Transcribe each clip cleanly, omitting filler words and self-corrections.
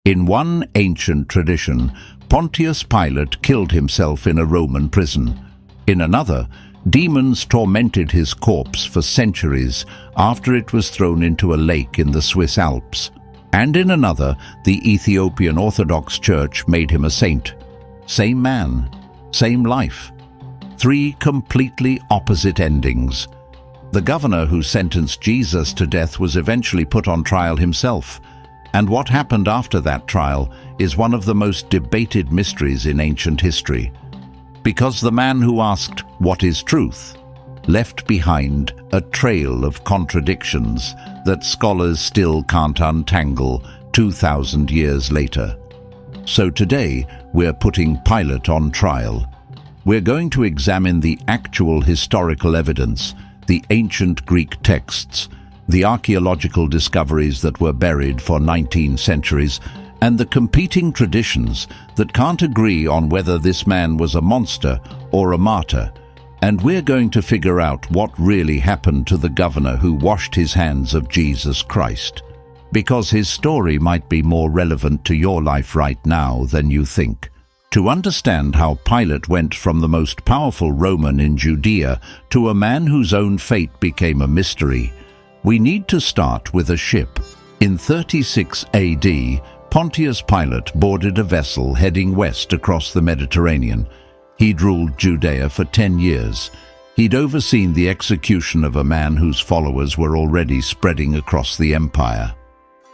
In one ancient tradition, Pontius Pilate killed himself in a Roman prison. In another, demons tormented his corpse for centuries after it was thrown into a lake in the Swiss Alps. And in another, the Ethiopian Orthodox Church made him a saint. Same man, same life. Three completely opposite endings. The governor who sentenced Jesus to death was eventually put on trial himself. And what happened after that trial is one of the most debated mysteries in ancient history. Because the man who asked, "What is truth?" left behind a trail of contradictions that scholars still can't untangle 2,000 years later. So today, we're putting Pilate on trial. We're going to examine the actual historical evidence, the ancient Greek texts, the archaeological discoveries that were buried for 19 centuries, and the competing traditions that can't agree on whether this man was a monster or a martyr. And we're going to figure out what really happened to the governor who washed his hands of Jesus Christ. Because his story might be more relevant to your life right now than you think. To understand how Pilate went from the most powerful Roman in Judea to a man whose own fate became a mystery, we need to start with a ship. In 36 AD, Pontius Pilate boarded a vessel heading west across the Mediterranean. He'd ruled Judea for 10 years. He'd overseen the execution of a man whose followers were already spreading across the empire.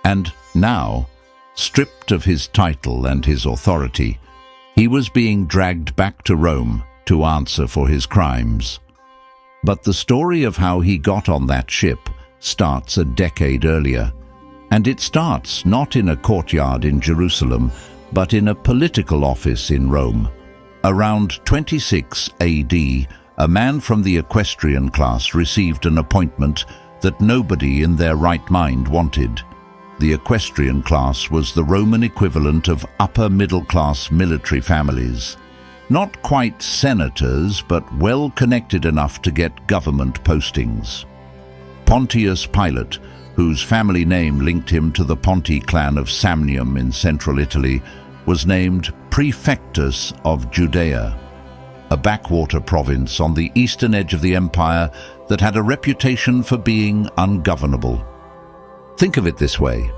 And now, stripped of his title and his authority, he was being dragged back to Rome to answer for his crimes. But the story of how he got on that ship starts a decade earlier. And it starts not in a courtyard in Jerusalem, but in a political office in Rome. Around 26 AD, a man from the equestrian class received an appointment that nobody in their right mind wanted. The equestrian class was the Roman equivalent of upper-middle-class military families. Not quite senators, but well-connected enough to get government postings. Pontius Pilate, whose family name linked him to the Ponti clan of Samnium in central Italy, was named Prefectus of Judea, a backwater province on the eastern edge of the empire that had a reputation for being ungovernable. Think of it this way.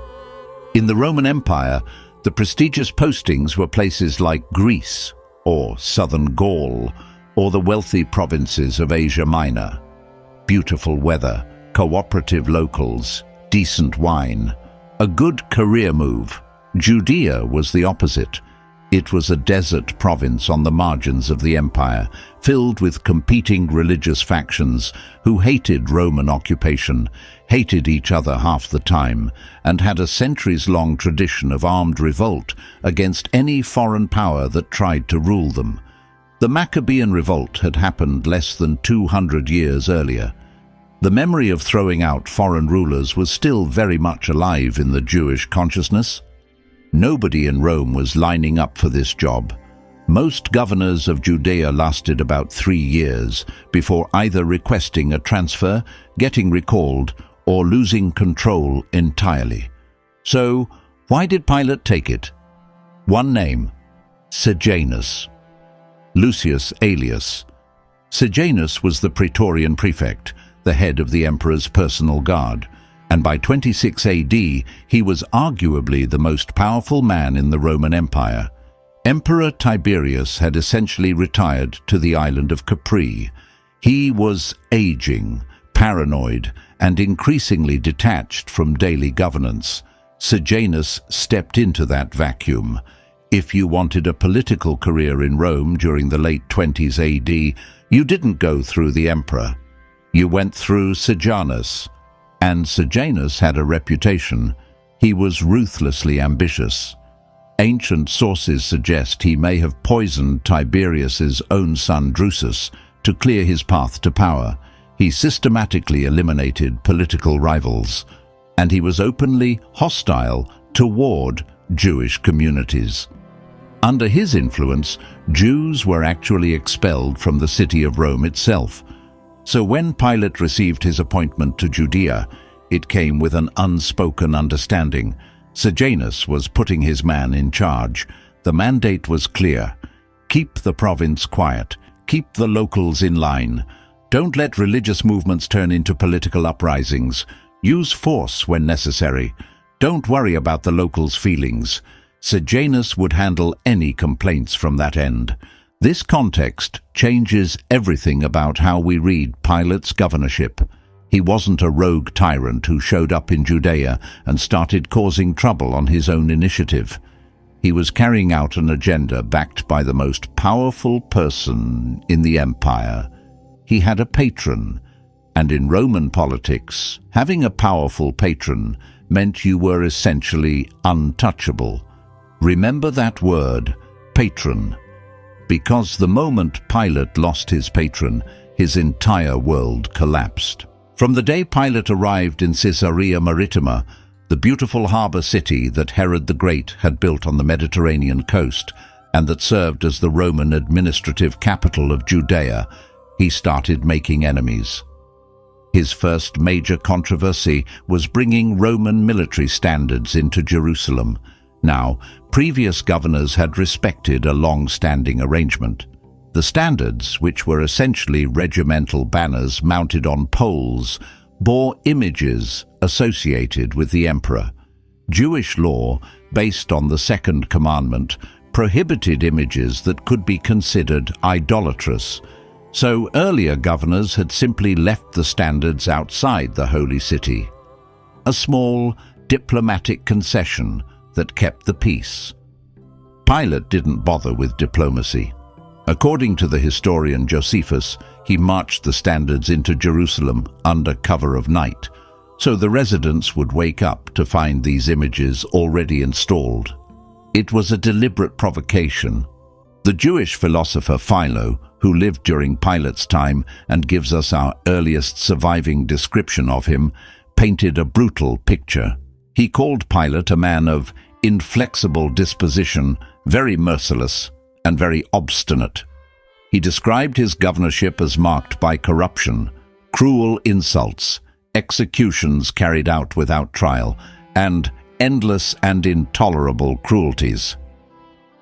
In the Roman Empire, the prestigious postings were places like Greece or southern Gaul or the wealthy provinces of Asia Minor. Beautiful weather, cooperative locals, decent wine, a good career move. Judea was the opposite. It was a desert province on the margins of the empire, filled with competing religious factions who hated Roman occupation, hated each other half the time, and had a centuries-long tradition of armed revolt against any foreign power that tried to rule them. The Maccabean revolt had happened less than 200 years earlier. The memory of throwing out foreign rulers was still very much alive in the Jewish consciousness. Nobody in Rome was lining up for this job. Most governors of Judea lasted about 3 years before either requesting a transfer, getting recalled, or losing control entirely. So, why did Pilate take it? One name: Sejanus. Lucius alias. Sejanus was the Praetorian prefect, the head of the emperor's personal guard, and by 26 AD he was arguably the most powerful man in the Roman Empire. Emperor Tiberius had essentially retired to the island of Capri. He was aging, paranoid, and increasingly detached from daily governance. Sejanus stepped into that vacuum. If you wanted a political career in Rome during the late 20s AD, you didn't go through the emperor. You went through Sejanus. And Sejanus had a reputation. He was ruthlessly ambitious. Ancient sources suggest he may have poisoned Tiberius's own son Drusus to clear his path to power. He systematically eliminated political rivals, and he was openly hostile toward Jewish communities. Under his influence, Jews were actually expelled from the city of Rome itself. So when Pilate received his appointment to Judea, it came with an unspoken understanding. Sejanus was putting his man in charge. The mandate was clear. Keep the province quiet. Keep the locals in line. Don't let religious movements turn into political uprisings. Use force when necessary. Don't worry about the locals' feelings. Sejanus would handle any complaints from that end. This context changes everything about how we read Pilate's governorship. He wasn't a rogue tyrant who showed up in Judea and started causing trouble on his own initiative. He was carrying out an agenda backed by the most powerful person in the empire. He had a patron, and in Roman politics, having a powerful patron meant you were essentially untouchable. Remember that word, patron, because the moment Pilate lost his patron, his entire world collapsed. From the day Pilate arrived in Caesarea Maritima, the beautiful harbour city that Herod the Great had built on the Mediterranean coast and that served as the Roman administrative capital of Judea, he started making enemies. His first major controversy was bringing Roman military standards into Jerusalem. Now, previous governors had respected a long-standing arrangement. The standards, which were essentially regimental banners mounted on poles, bore images associated with the emperor. Jewish law, based on the Second Commandment, prohibited images that could be considered idolatrous. So earlier governors had simply left the standards outside the holy city. A small, diplomatic concession that kept the peace. Pilate didn't bother with diplomacy. According to the historian Josephus, he marched the standards into Jerusalem under cover of night, so the residents would wake up to find these images already installed. It was a deliberate provocation. The Jewish philosopher Philo, who lived during Pilate's time and gives us our earliest surviving description of him, painted a brutal picture. He called Pilate a man of inflexible disposition, very merciless, and very obstinate. He described his governorship as marked by corruption, cruel insults, executions carried out without trial, and endless and intolerable cruelties.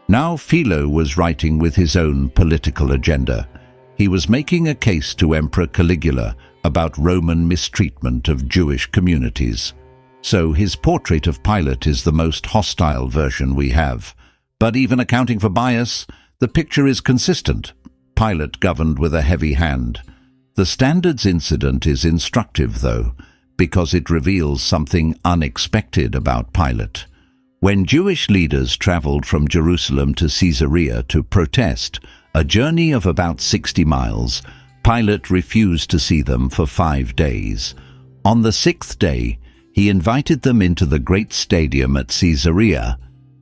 Now Philo was writing with his own political agenda. He was making a case to Emperor Caligula about Roman mistreatment of Jewish communities. So his portrait of Pilate is the most hostile version we have. But even accounting for bias, the picture is consistent. Pilate governed with a heavy hand. The standards incident is instructive, though, because it reveals something unexpected about Pilate. When Jewish leaders traveled from Jerusalem to Caesarea to protest, a journey of about 60 miles, Pilate refused to see them for 5 days. On the 6th day, he invited them into the great stadium at Caesarea,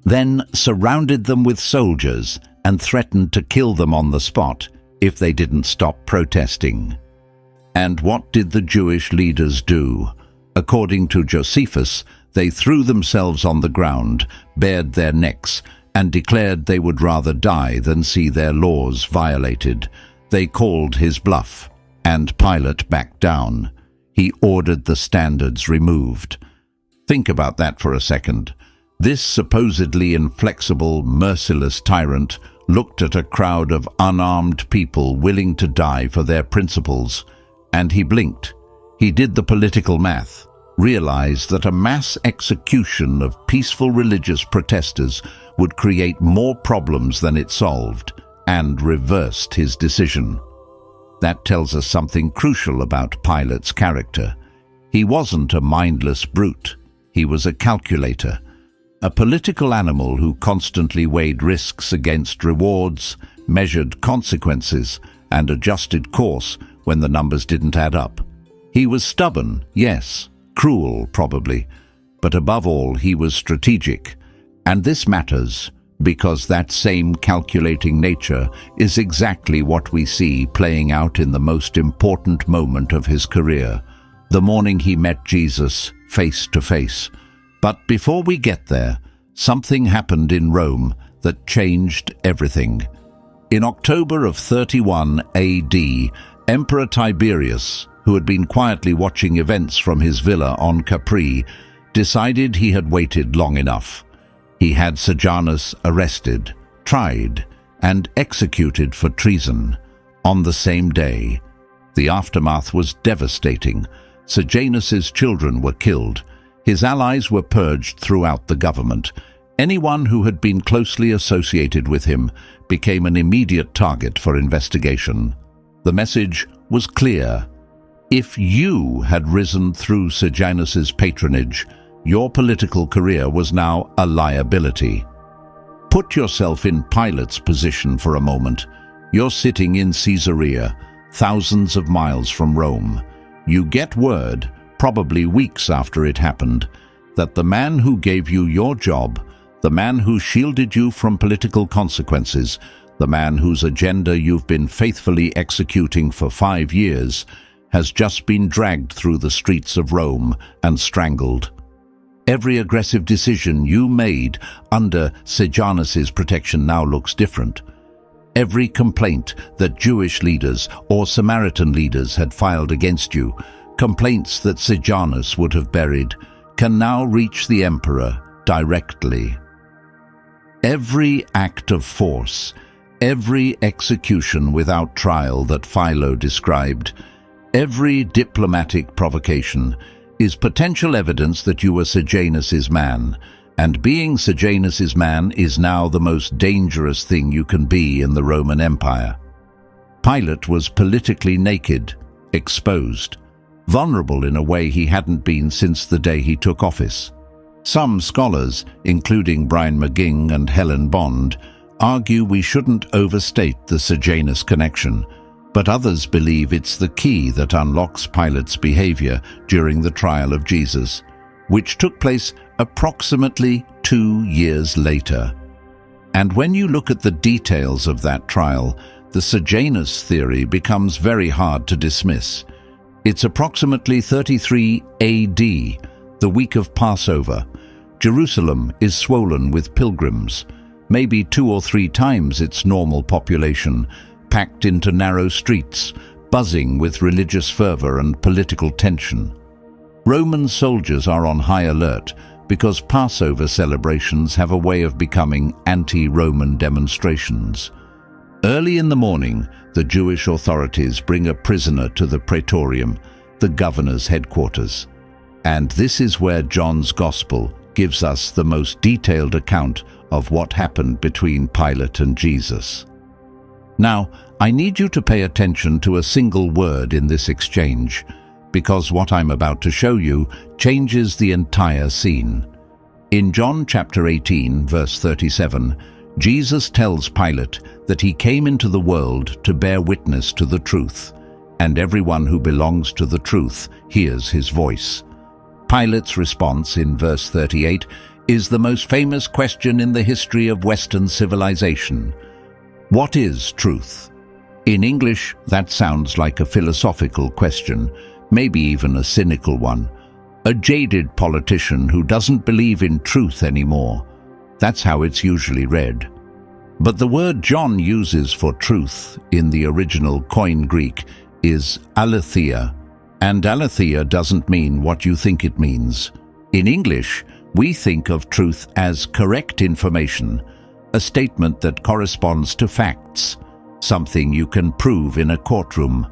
then surrounded them with soldiers and threatened to kill them on the spot if they didn't stop protesting. And what did the Jewish leaders do? According to Josephus, they threw themselves on the ground, bared their necks, and declared they would rather die than see their laws violated. They called his bluff, and Pilate backed down. He ordered the standards removed. Think about that for a second. This supposedly inflexible, merciless tyrant looked at a crowd of unarmed people willing to die for their principles, and he blinked. He did the political math, realized that a mass execution of peaceful religious protesters would create more problems than it solved, and reversed his decision. That tells us something crucial about Pilate's character. He wasn't a mindless brute. He was a calculator, a political animal who constantly weighed risks against rewards, measured consequences, and adjusted course when the numbers didn't add up. He was stubborn, yes, cruel probably, but above all he was strategic. And this matters because that same calculating nature is exactly what we see playing out in the most important moment of his career, the morning he met Jesus face to face. But before we get there, something happened in Rome that changed everything. In October of 31 AD, Emperor Tiberius, who had been quietly watching events from his villa on Capri, decided he had waited long enough. He had Sejanus arrested, tried, and executed for treason on the same day. The aftermath was devastating. Sejanus's children were killed. His allies were purged throughout the government. Anyone who had been closely associated with him became an immediate target for investigation. The message was clear. If you had risen through Sejanus's patronage, your political career was now a liability. Put yourself in Pilate's position for a moment. You're sitting in Caesarea, thousands of miles from Rome. You get word, probably weeks after it happened, that the man who gave you your job, the man who shielded you from political consequences, the man whose agenda you've been faithfully executing for 5 years, has just been dragged through the streets of Rome and strangled. Every aggressive decision you made under Sejanus's protection now looks different. Every complaint that Jewish leaders or Samaritan leaders had filed against you, complaints that Sejanus would have buried, can now reach the emperor directly. Every act of force, every execution without trial that Philo described, every diplomatic provocation is potential evidence that you were Sejanus's man, and being Sejanus's man is now the most dangerous thing you can be in the Roman Empire. Pilate was politically naked, exposed, vulnerable in a way he hadn't been since the day he took office. Some scholars, including Brian McGing and Helen Bond, argue we shouldn't overstate the Sejanus connection, but others believe it's the key that unlocks Pilate's behavior during the trial of Jesus, which took place approximately 2 years later. And when you look at the details of that trial, the Sejanus theory becomes very hard to dismiss. It's approximately 33 AD, the week of Passover. Jerusalem is swollen with pilgrims, maybe 2 or 3 times its normal population, packed into narrow streets, buzzing with religious fervor and political tension. Roman soldiers are on high alert because Passover celebrations have a way of becoming anti-Roman demonstrations. Early in the morning, the Jewish authorities bring a prisoner to the Praetorium, the governor's headquarters. And this is where John's Gospel gives us the most detailed account of what happened between Pilate and Jesus. Now, I need you to pay attention to a single word in this exchange, because what I'm about to show you changes the entire scene. In John chapter 18, verse 37, Jesus tells Pilate that he came into the world to bear witness to the truth, and everyone who belongs to the truth hears his voice. Pilate's response in verse 38 is the most famous question in the history of Western civilization. What is truth? In English, that sounds like a philosophical question, maybe even a cynical one. A jaded politician who doesn't believe in truth anymore. That's how it's usually read. But the word John uses for truth in the original Koine Greek is aletheia, and aletheia doesn't mean what you think it means. In English, we think of truth as correct information, a statement that corresponds to facts, something you can prove in a courtroom.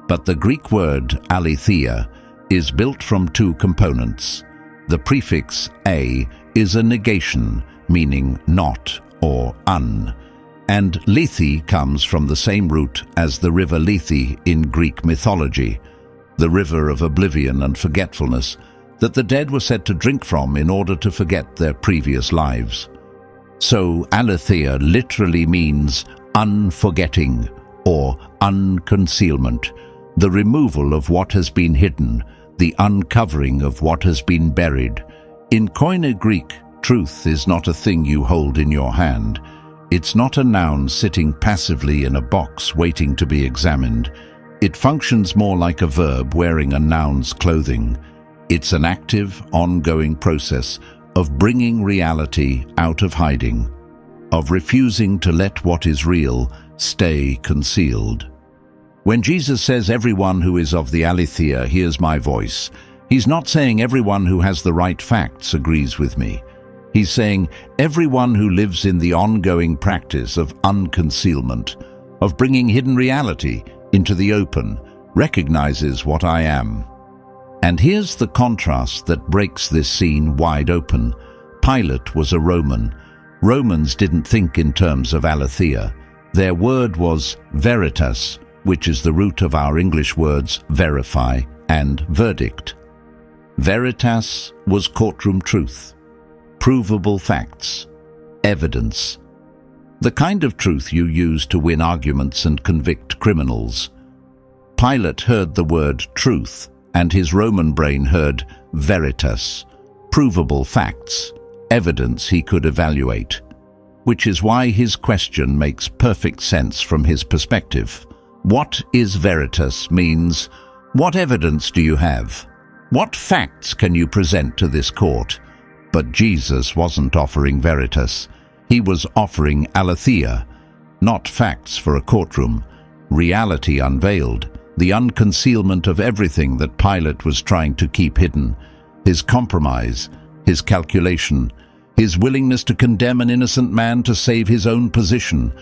But the Greek word aletheia is built from 2 components. The prefix a is a negation, meaning not or un, and lethe comes from the same root as the river Lethe in Greek mythology, the river of oblivion and forgetfulness that the dead were said to drink from in order to forget their previous lives. So aletheia literally means unforgetting or unconcealment, the removal of what has been hidden, the uncovering of what has been buried. In Koine Greek, truth is not a thing you hold in your hand. It's not a noun sitting passively in a box waiting to be examined. It functions more like a verb wearing a noun's clothing. It's an active, ongoing process of bringing reality out of hiding, of refusing to let what is real stay concealed. When Jesus says everyone who is of the aletheia hears my voice, He's not saying everyone who has the right facts agrees with me. He's saying everyone who lives in the ongoing practice of unconcealment, of bringing hidden reality into the open, recognizes what I am. And here's the contrast that breaks this scene wide open. Pilate was a Roman. Romans didn't think in terms of aletheia. Their word was veritas, which is the root of our English words verify and verdict. Veritas was courtroom truth, provable facts, evidence, the kind of truth you use to win arguments and convict criminals. Pilate heard the word truth, and his Roman brain heard veritas, provable facts, evidence he could evaluate, which is why his question makes perfect sense from his perspective. What is veritas means, what evidence do you have? What facts can you present to this court? But Jesus wasn't offering veritas. He was offering aletheia, not facts for a courtroom, reality unveiled, the unconcealment of everything that Pilate was trying to keep hidden, his compromise, his calculation, his willingness to condemn an innocent man to save his own position.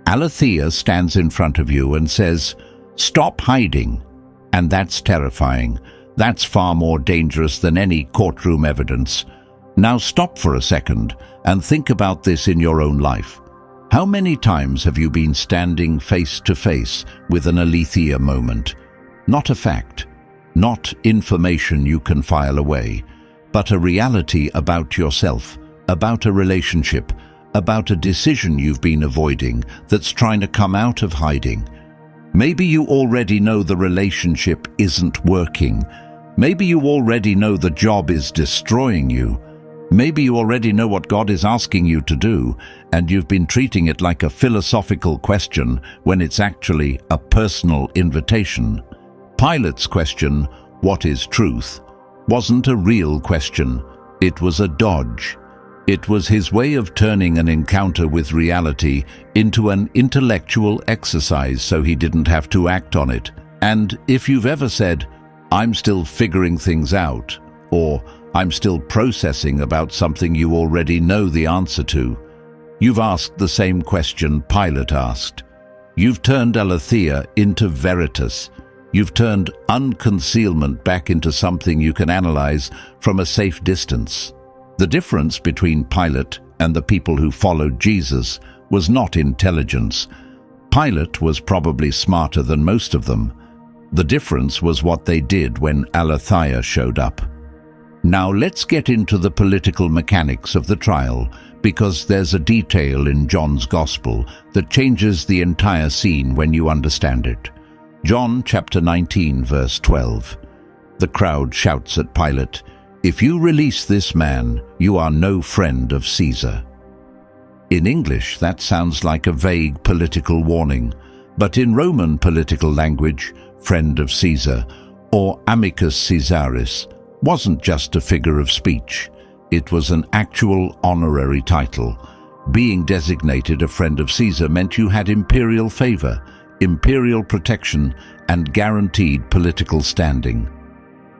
Aletheia stands in front of you and says, "Stop hiding." And that's terrifying. That's far more dangerous than any courtroom evidence. Now stop for a second and think about this in your own life. How many times have you been standing face to face with an aletheia moment? Not a fact, not information you can file away, but a reality about yourself, about a relationship, about a decision you've been avoiding that's trying to come out of hiding. Maybe you already know the relationship isn't working. Maybe you already know the job is destroying you. Maybe you already know what God is asking you to do, and you've been treating it like a philosophical question when it's actually a personal invitation. Pilate's question, "What is truth?" wasn't a real question. It was a dodge. It was his way of turning an encounter with reality into an intellectual exercise so he didn't have to act on it. And if you've ever said, "I'm still figuring things out," or "I'm still processing about something you already know the answer to," you've asked the same question Pilate asked. You've turned aletheia into veritas. You've turned unconcealment back into something you can analyze from a safe distance. The difference between Pilate and the people who followed Jesus was not intelligence. Pilate was probably smarter than most of them. The difference was what they did when aletheia showed up. Now let's get into the political mechanics of the trial, because there's a detail in John's Gospel that changes the entire scene when you understand it. John chapter 19, verse 12. The crowd shouts at Pilate, "If you release this man, you are no friend of Caesar." In English, that sounds like a vague political warning, but in Roman political language, friend of Caesar, or amicus Caesaris, wasn't just a figure of speech. It was an actual honorary title. Being designated a friend of Caesar meant you had imperial favor, imperial protection, and guaranteed political standing.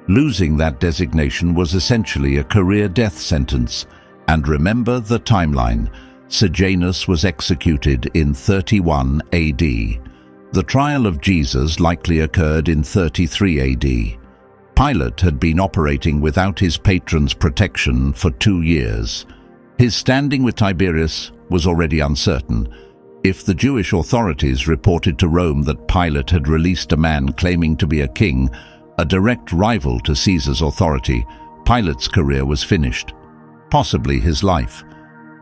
Losing that designation was essentially a career death sentence. And remember the timeline. Sejanus was executed in 31 AD. The trial of Jesus likely occurred in 33 AD. Pilate had been operating without his patron's protection for 2 years. His standing with Tiberius was already uncertain. If the Jewish authorities reported to Rome that Pilate had released a man claiming to be a king, a direct rival to Caesar's authority, Pilate's career was finished, possibly his life.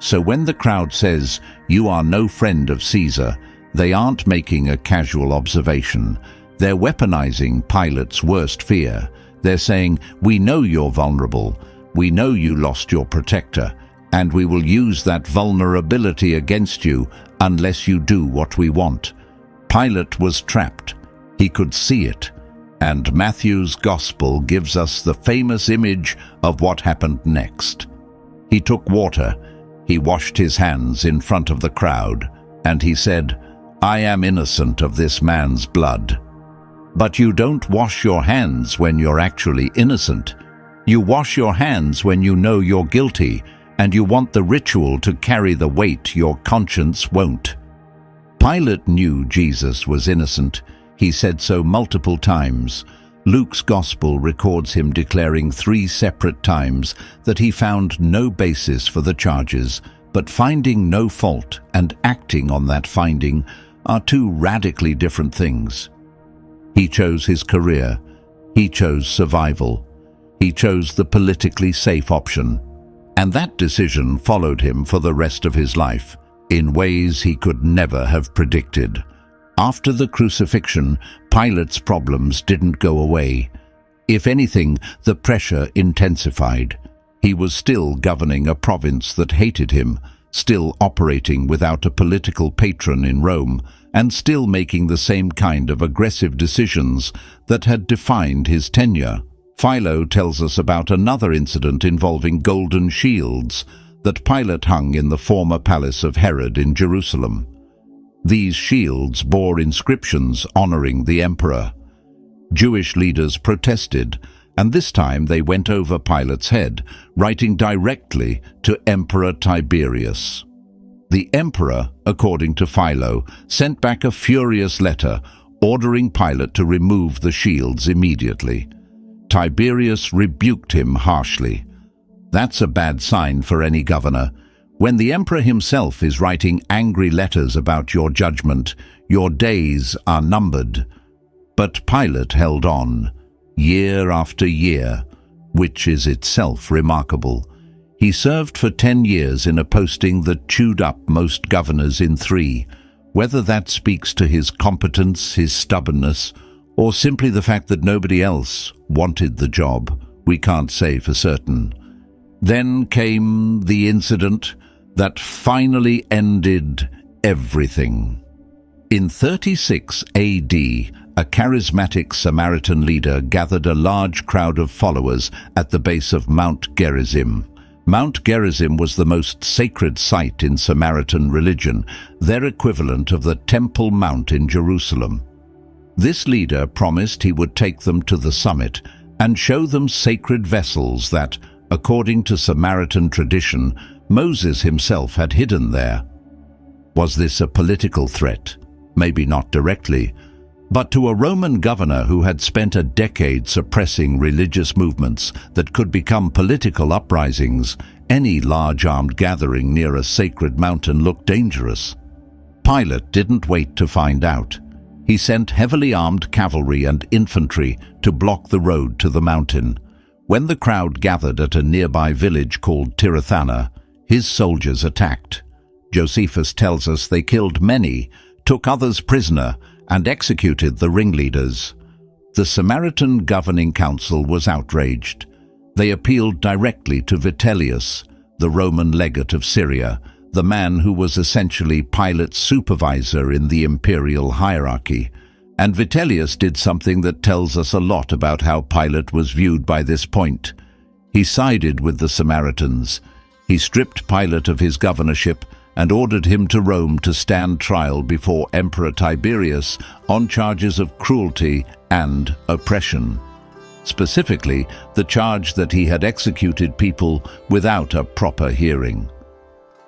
So when the crowd says, "You are no friend of Caesar," they aren't making a casual observation. They're weaponizing Pilate's worst fear. They're saying, "We know you're vulnerable. We know you lost your protector, and we will use that vulnerability against you unless you do what we want." Pilate was trapped. He could see it. And Matthew's Gospel gives us the famous image of what happened next. He took water. He washed his hands in front of the crowd, and he said, "I am innocent of this man's blood." But you don't wash your hands when you're actually innocent. You wash your hands when you know you're guilty, and you want the ritual to carry the weight your conscience won't. Pilate knew Jesus was innocent. He said so multiple times. Luke's Gospel records him declaring 3 separate times that he found no basis for the charges, but finding no fault and acting on that finding are 2 radically different things. He chose his career. He chose survival. He chose the politically safe option. And that decision followed him for the rest of his life, in ways he could never have predicted. After the crucifixion, Pilate's problems didn't go away. If anything, the pressure intensified. He was still governing a province that hated him, still operating without a political patron in Rome, and still making the same kind of aggressive decisions that had defined his tenure. Philo tells us about another incident involving golden shields that Pilate hung in the former palace of Herod in Jerusalem. These shields bore inscriptions honoring the emperor. Jewish leaders protested, and this time they went over Pilate's head, writing directly to Emperor Tiberius. The emperor, according to Philo, sent back a furious letter ordering Pilate to remove the shields immediately. Tiberius rebuked him harshly. That's a bad sign for any governor. When the emperor himself is writing angry letters about your judgment, your days are numbered. But Pilate held on, year after year, which is itself remarkable. He served for 10 years in a posting that chewed up most governors in 3. Whether that speaks to his competence, his stubbornness, or simply the fact that nobody else wanted the job, we can't say for certain. Then came the incident that finally ended everything. In 36 AD, a charismatic Samaritan leader gathered a large crowd of followers at the base of Mount Gerizim. Mount Gerizim was the most sacred site in Samaritan religion, their equivalent of the Temple Mount in Jerusalem. This leader promised he would take them to the summit and show them sacred vessels that, according to Samaritan tradition, Moses himself had hidden there. Was this a political threat? Maybe not directly, but to a Roman governor who had spent a decade suppressing religious movements that could become political uprisings, any large armed gathering near a sacred mountain looked dangerous. Pilate didn't wait to find out. He sent heavily armed cavalry and infantry to block the road to the mountain. When the crowd gathered at a nearby village called Tirathana, his soldiers attacked. Josephus tells us they killed many, took others prisoner, and executed the ringleaders. The Samaritan governing council was outraged. They appealed directly to Vitellius, the Roman legate of Syria, the man who was essentially Pilate's supervisor in the imperial hierarchy. And Vitellius did something that tells us a lot about how Pilate was viewed by this point. He sided with the Samaritans. He stripped Pilate of his governorship and ordered him to Rome to stand trial before Emperor Tiberius on charges of cruelty and oppression. Specifically, the charge that he had executed people without a proper hearing.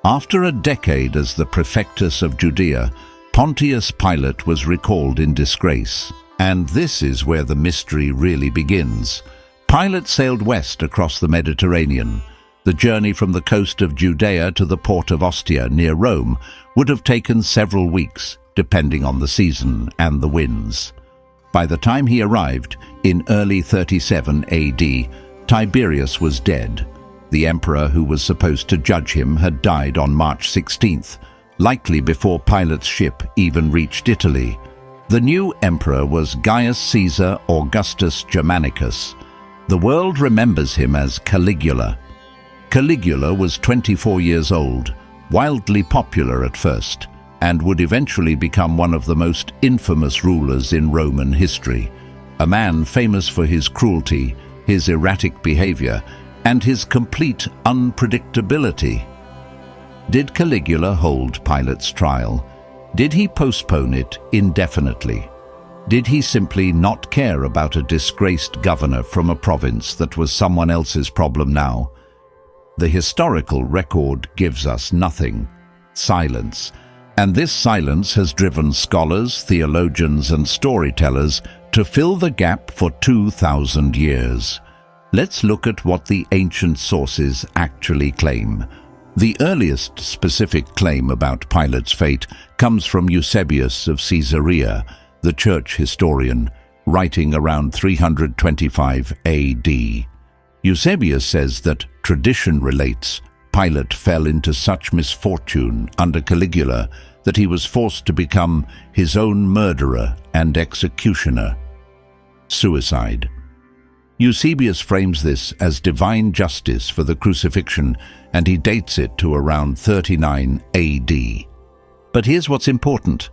After a decade as the Prefectus of Judea, Pontius Pilate was recalled in disgrace. And this is where the mystery really begins. Pilate sailed west across the Mediterranean. The journey from the coast of Judea to the port of Ostia near Rome would have taken several weeks, depending on the season and the winds. By the time he arrived, in early 37 AD, Tiberius was dead. The emperor who was supposed to judge him had died on March 16th, likely before Pilate's ship even reached Italy. The new emperor was Gaius Caesar Augustus Germanicus. The world remembers him as Caligula. Caligula was 24 years old, wildly popular at first, and would eventually become one of the most infamous rulers in Roman history. A man famous for his cruelty, his erratic behavior, and his complete unpredictability. Did Caligula hold Pilate's trial? Did he postpone it indefinitely? Did he simply not care about a disgraced governor from a province that was someone else's problem now? The historical record gives us nothing. Silence. And this silence has driven scholars, theologians, and storytellers to fill the gap for 2,000 years. Let's look at what the ancient sources actually claim. The earliest specific claim about Pilate's fate comes from Eusebius of Caesarea, the church historian, writing around 325 AD. Eusebius says that tradition relates Pilate fell into such misfortune under Caligula that he was forced to become his own murderer and executioner. Suicide. Eusebius frames this as divine justice for the crucifixion, and he dates it to around 39 AD. But here's what's important.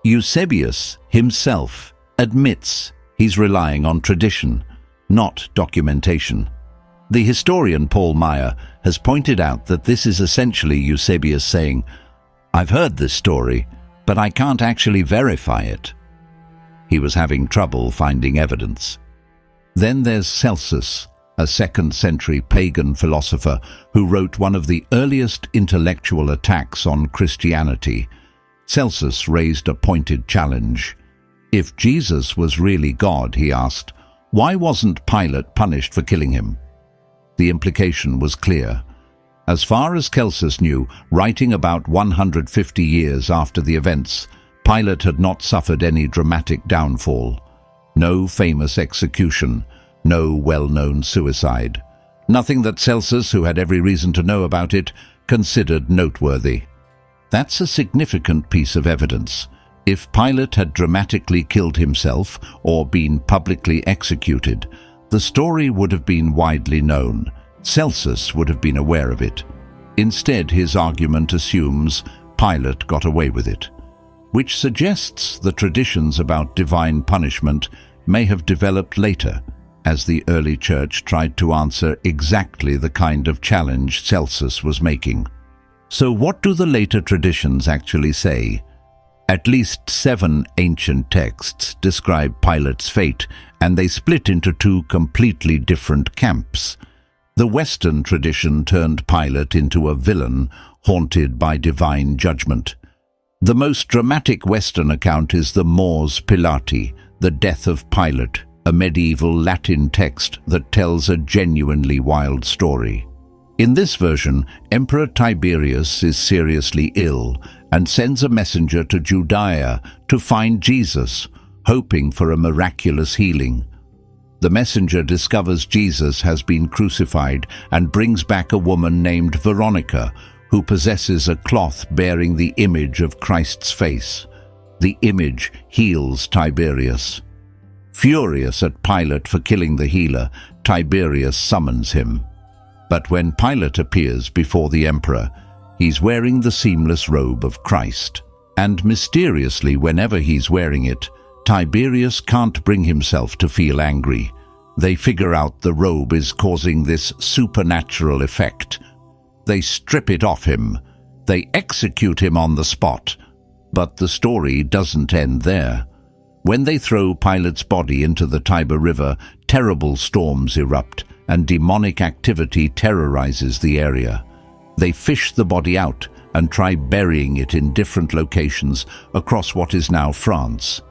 Eusebius himself admits he's relying on tradition, not documentation. The historian Paul Meyer has pointed out that this is essentially Eusebius saying, "I've heard this story, but I can't actually verify it." He was having trouble finding evidence. Then there's Celsus, a 2nd century pagan philosopher who wrote one of the earliest intellectual attacks on Christianity. Celsus raised a pointed challenge. If Jesus was really God, he asked, why wasn't Pilate punished for killing him? The implication was clear. As far as Celsus knew, writing about 150 years after the events, Pilate had not suffered any dramatic downfall. No famous execution, no well-known suicide. Nothing that Celsus, who had every reason to know about it, considered noteworthy. That's a significant piece of evidence. If Pilate had dramatically killed himself or been publicly executed, the story would have been widely known. Celsus would have been aware of it. Instead, his argument assumes Pilate got away with it, which suggests the traditions about divine punishment may have developed later, as the early church tried to answer exactly the kind of challenge Celsus was making. So what do the later traditions actually say? At least 7 ancient texts describe Pilate's fate, and they split into 2 completely different camps. The Western tradition turned Pilate into a villain, haunted by divine judgment. The most dramatic Western account is the Mors Pilati, the death of Pilate, a medieval Latin text that tells a genuinely wild story. In this version, Emperor Tiberius is seriously ill and sends a messenger to Judea to find Jesus, hoping for a miraculous healing. The messenger discovers Jesus has been crucified and brings back a woman named Veronica, who possesses a cloth bearing the image of Christ's face. The image heals Tiberius. Furious at Pilate for killing the healer, Tiberius summons him. But when Pilate appears before the emperor, he's wearing the seamless robe of Christ. And mysteriously, whenever he's wearing it, Tiberius can't bring himself to feel angry. They figure out the robe is causing this supernatural effect. They strip it off him. They execute him on the spot. But the story doesn't end there. When they throw Pilate's body into the Tiber River, terrible storms erupt, and demonic activity terrorizes the area. They fish the body out and try burying it in different locations across what is now France.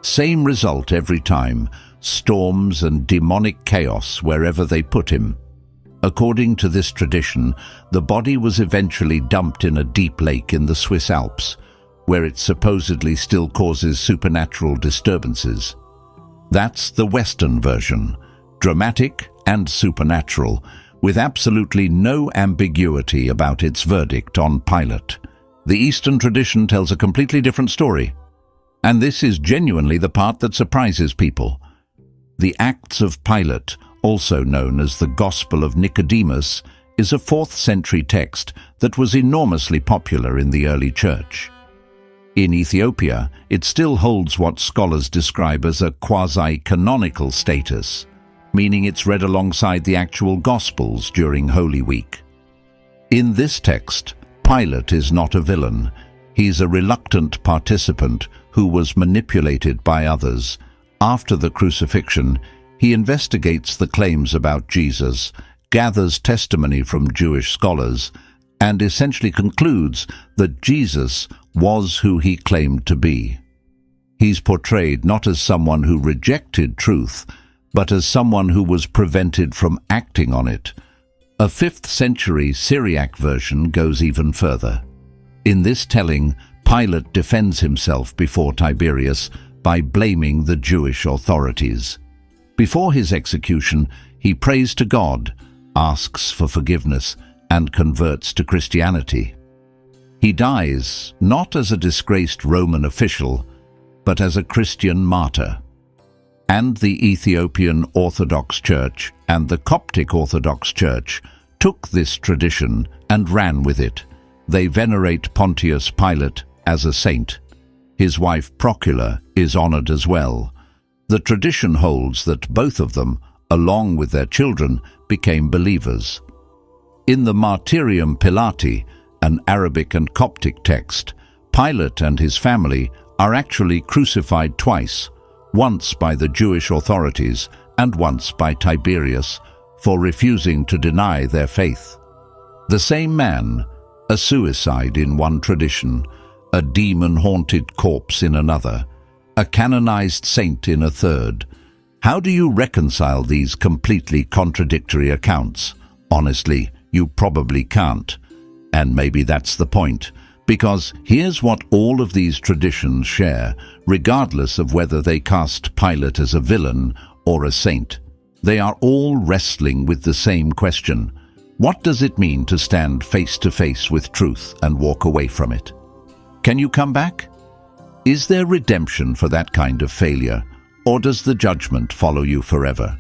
Same result every time, storms and demonic chaos wherever they put him. According to this tradition, the body was eventually dumped in a deep lake in the Swiss Alps, where it supposedly still causes supernatural disturbances. That's the Western version, dramatic and supernatural, with absolutely no ambiguity about its verdict on Pilate. The Eastern tradition tells a completely different story. And this is genuinely the part that surprises people. The Acts of Pilate, also known as the Gospel of Nicodemus, is a 4th century text that was enormously popular in the early church. In Ethiopia, it still holds what scholars describe as a quasi-canonical status, meaning it's read alongside the actual Gospels during Holy Week. In this text, Pilate is not a villain. He's a reluctant participant who was manipulated by others. After the crucifixion, he investigates the claims about Jesus, gathers testimony from Jewish scholars, and essentially concludes that Jesus was who he claimed to be. He's portrayed not as someone who rejected truth, but as someone who was prevented from acting on it. A 5th century Syriac version goes even further. In this telling, Pilate defends himself before Tiberius by blaming the Jewish authorities. Before his execution, he prays to God, asks for forgiveness, and converts to Christianity. He dies not as a disgraced Roman official, but as a Christian martyr. And the Ethiopian Orthodox Church and the Coptic Orthodox Church took this tradition and ran with it. They venerate Pontius Pilate as a saint. His wife Procula is honored as well. The tradition holds that both of them, along with their children, became believers. In the Martyrium Pilati, an Arabic and Coptic text, Pilate and his family are actually crucified twice, once by the Jewish authorities and once by Tiberius, for refusing to deny their faith. The same man, a suicide in one tradition, a demon-haunted corpse in another, a canonized saint in a third. How do you reconcile these completely contradictory accounts? Honestly, you probably can't. And maybe that's the point, because here's what all of these traditions share, regardless of whether they cast Pilate as a villain or a saint. They are all wrestling with the same question. What does it mean to stand face to face with truth and walk away from it? Can you come back? Is there redemption for that kind of failure, or does the judgment follow you forever?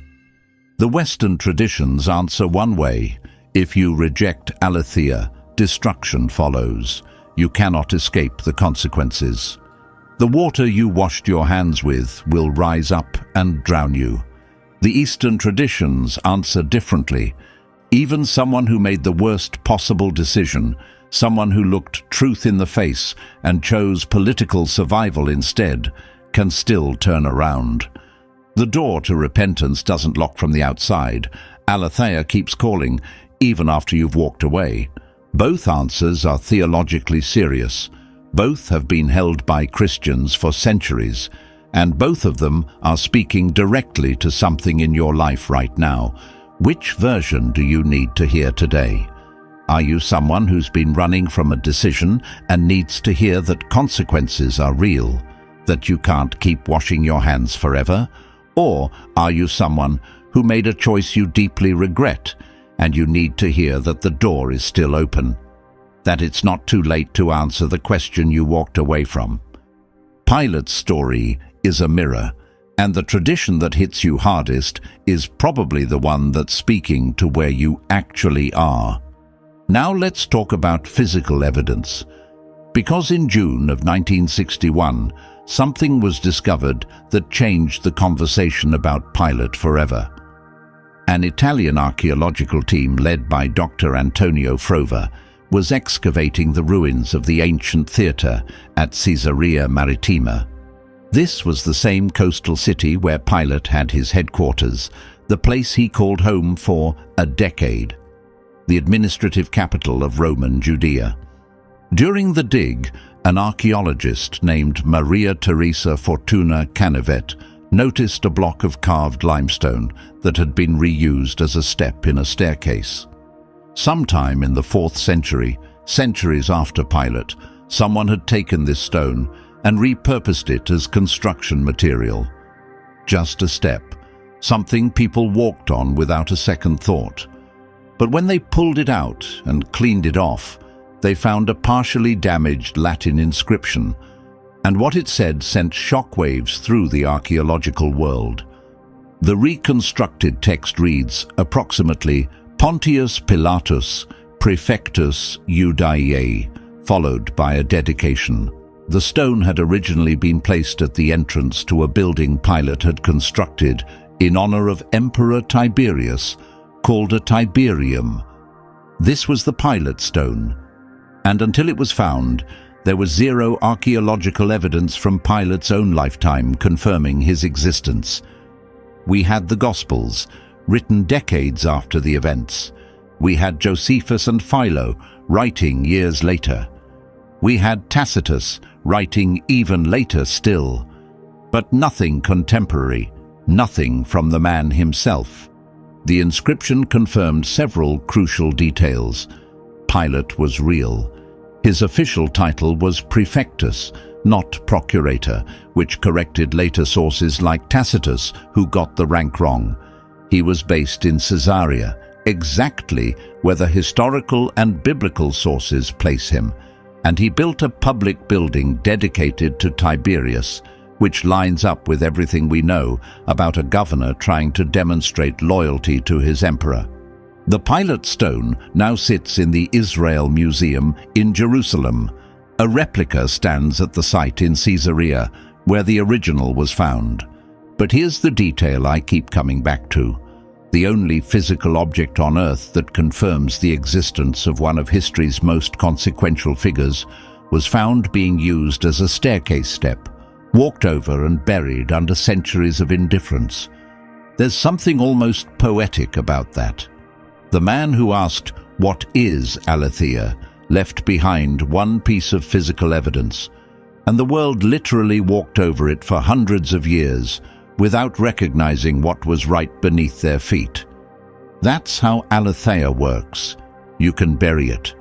The Western traditions answer one way. If you reject aletheia, destruction follows. You cannot escape the consequences. The water you washed your hands with will rise up and drown you. The Eastern traditions answer differently. Even someone who made the worst possible decision, someone who looked truth in the face and chose political survival instead, can still turn around. The door to repentance doesn't lock from the outside. Aletheia keeps calling, even after you've walked away. Both answers are theologically serious. Both have been held by Christians for centuries, and both of them are speaking directly to something in your life right now. Which version do you need to hear today? Are you someone who's been running from a decision and needs to hear that consequences are real, that you can't keep washing your hands forever? Or are you someone who made a choice you deeply regret, and you need to hear that the door is still open, that it's not too late to answer the question you walked away from? Pilate's story is a mirror, and the tradition that hits you hardest is probably the one that's speaking to where you actually are. Now let's talk about physical evidence. Because in June of 1961, something was discovered that changed the conversation about Pilate forever. An Italian archaeological team led by Dr. Antonio Frova was excavating the ruins of the ancient theatre at Caesarea Maritima. This was the same coastal city where Pilate had his headquarters, the place he called home for a decade, the administrative capital of Roman Judea. During the dig, an archaeologist named Maria Teresa Fortuna Canivet noticed a block of carved limestone that had been reused as a step in a staircase. Sometime in the 4th century, centuries after Pilate, someone had taken this stone and repurposed it as construction material. Just a step, something people walked on without a second thought. But when they pulled it out and cleaned it off, they found a partially damaged Latin inscription, and what it said sent shockwaves through the archaeological world. The reconstructed text reads approximately Pontius Pilatus, Praefectus Iudaeae, followed by a dedication. The stone had originally been placed at the entrance to a building Pilate had constructed in honor of Emperor Tiberius, called a Tiberium. This was the Pilate stone, and until it was found, There was zero archaeological evidence from Pilate's own lifetime confirming his existence. We had the Gospels, written decades after the events. We had Josephus and Philo, writing years later. We had Tacitus, writing even later still. But nothing contemporary, nothing from the man himself. The inscription confirmed several crucial details. Pilate was real. His official title was Praefectus, not Procurator, which corrected later sources like Tacitus, who got the rank wrong. He was based in Caesarea, exactly where the historical and biblical sources place him, and he built a public building dedicated to Tiberius, which lines up with everything we know about a governor trying to demonstrate loyalty to his emperor. The Pilate stone now sits in the Israel Museum in Jerusalem. A replica stands at the site in Caesarea, where the original was found. But here's the detail I keep coming back to. The only physical object on Earth that confirms the existence of one of history's most consequential figures was found being used as a staircase step, walked over and buried under centuries of indifference. There's something almost poetic about that. The man who asked, "What is Aletheia?" left behind one piece of physical evidence, and the world literally walked over it for hundreds of years without recognizing what was right beneath their feet. That's how Aletheia works. You can bury it.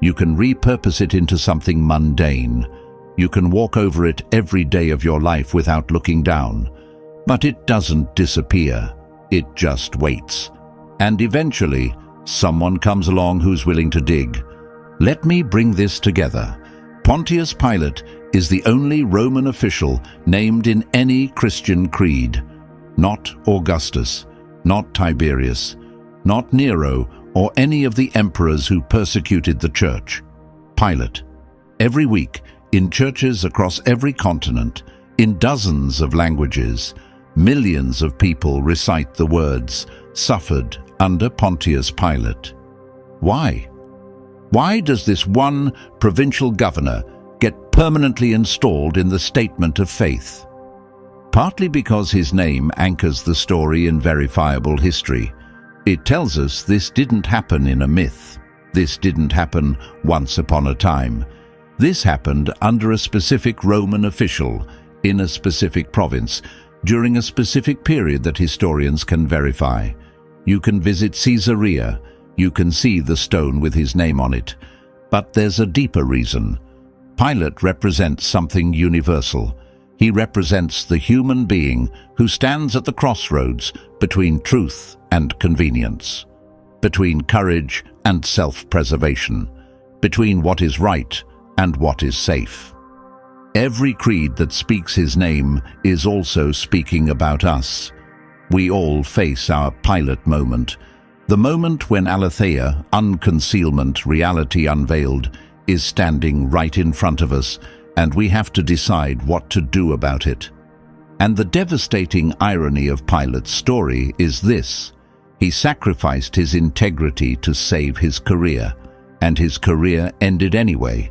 You can repurpose it into something mundane. You can walk over it every day of your life without looking down. But it doesn't disappear. It just waits. And eventually, someone comes along who's willing to dig. Let me bring this together. Pontius Pilate is the only Roman official named in any Christian creed. Not Augustus, not Tiberius, not Nero, or any of the emperors who persecuted the church. Pilate. Every week, in churches across every continent, in dozens of languages, millions of people recite the words, "Suffered under Pontius Pilate." Why? Why does this one provincial governor get permanently installed in the statement of faith? Partly because his name anchors the story in verifiable history. It tells us this didn't happen in a myth. This didn't happen once upon a time. This happened under a specific Roman official, in a specific province, during a specific period that historians can verify. You can visit Caesarea. You can see the stone with his name on it. But there's a deeper reason. Pilate represents something universal. He represents the human being who stands at the crossroads between truth and convenience, between courage and self-preservation, between what is right and what is safe. Every creed that speaks his name is also speaking about us. We all face our Pilate moment, the moment when Aletheia, unconcealment, reality unveiled, is standing right in front of us, and we have to decide what to do about it. And the devastating irony of Pilate's story is this: he sacrificed his integrity to save his career, and his career ended anyway.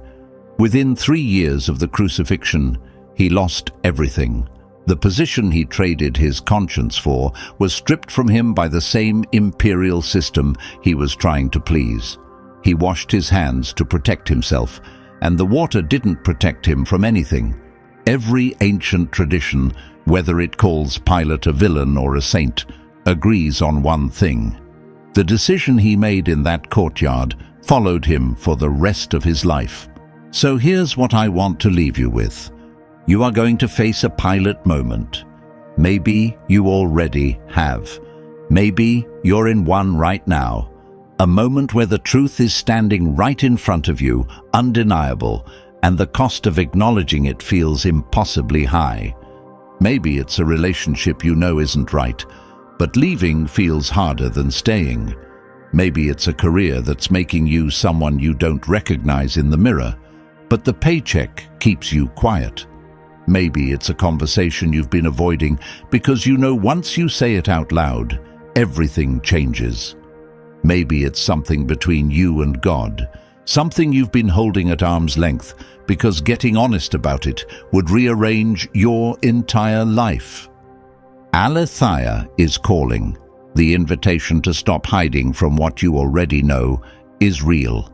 Within 3 years of the crucifixion, he lost everything. The position he traded his conscience for was stripped from him by the same imperial system he was trying to please. He washed his hands to protect himself, and the water didn't protect him from anything. Every ancient tradition, whether it calls Pilate a villain or a saint, agrees on one thing. The decision he made in that courtyard followed him for the rest of his life. So here's what I want to leave you with. You are going to face a Pilate moment. Maybe you already have. Maybe you're in one right now. A moment where the truth is standing right in front of you, undeniable, and the cost of acknowledging it feels impossibly high. Maybe it's a relationship you know isn't right, but leaving feels harder than staying. Maybe it's a career that's making you someone you don't recognize in the mirror, but the paycheck keeps you quiet. Maybe it's a conversation you've been avoiding because you know once you say it out loud, everything changes. Maybe it's something between you and God, something you've been holding at arm's length because getting honest about it would rearrange your entire life. Aletheia is calling. The invitation to stop hiding from what you already know is real.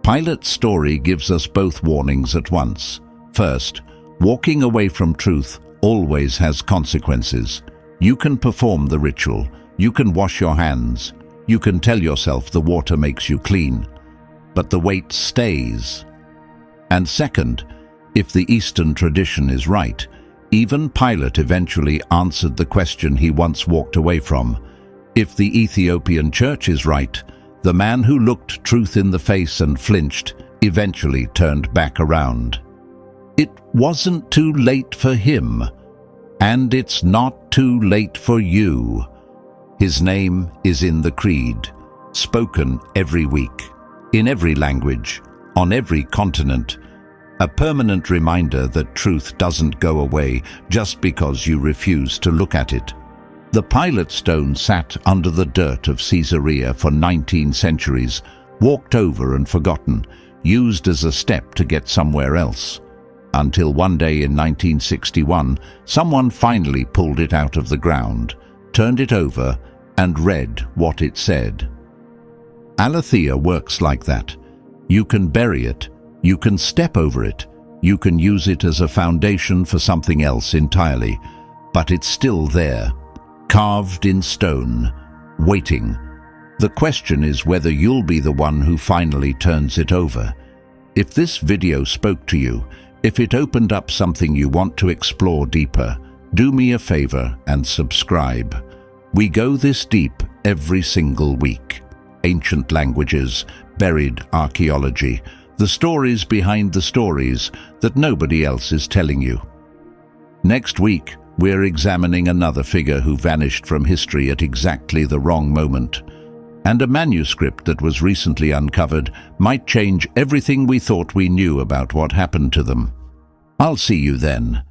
Pilate's story gives us both warnings at once. First, walking away from truth always has consequences. You can perform the ritual, you can wash your hands, you can tell yourself the water makes you clean, but the weight stays. And second, if the Eastern tradition is right, even Pilate eventually answered the question he once walked away from. If the Ethiopian church is right, the man who looked truth in the face and flinched eventually turned back around. It wasn't too late for him, and it's not too late for you. His name is in the creed, spoken every week, in every language, on every continent, a permanent reminder that truth doesn't go away just because you refuse to look at it. The Pilate stone sat under the dirt of Caesarea for 19 centuries, walked over and forgotten, used as a step to get somewhere else. Until one day in 1961, someone finally pulled it out of the ground, turned it over, and read what it said. Aletheia works like that. You can bury it, you can step over it, you can use it as a foundation for something else entirely, but it's still there, carved in stone, waiting. The question is whether you'll be the one who finally turns it over. If this video spoke to you, if it opened up something you want to explore deeper, do me a favor and subscribe. We go this deep every single week. Ancient languages, buried archaeology, the stories behind the stories that nobody else is telling you. Next week, we're examining another figure who vanished from history at exactly the wrong moment. And a manuscript that was recently uncovered might change everything we thought we knew about what happened to them. I'll see you then.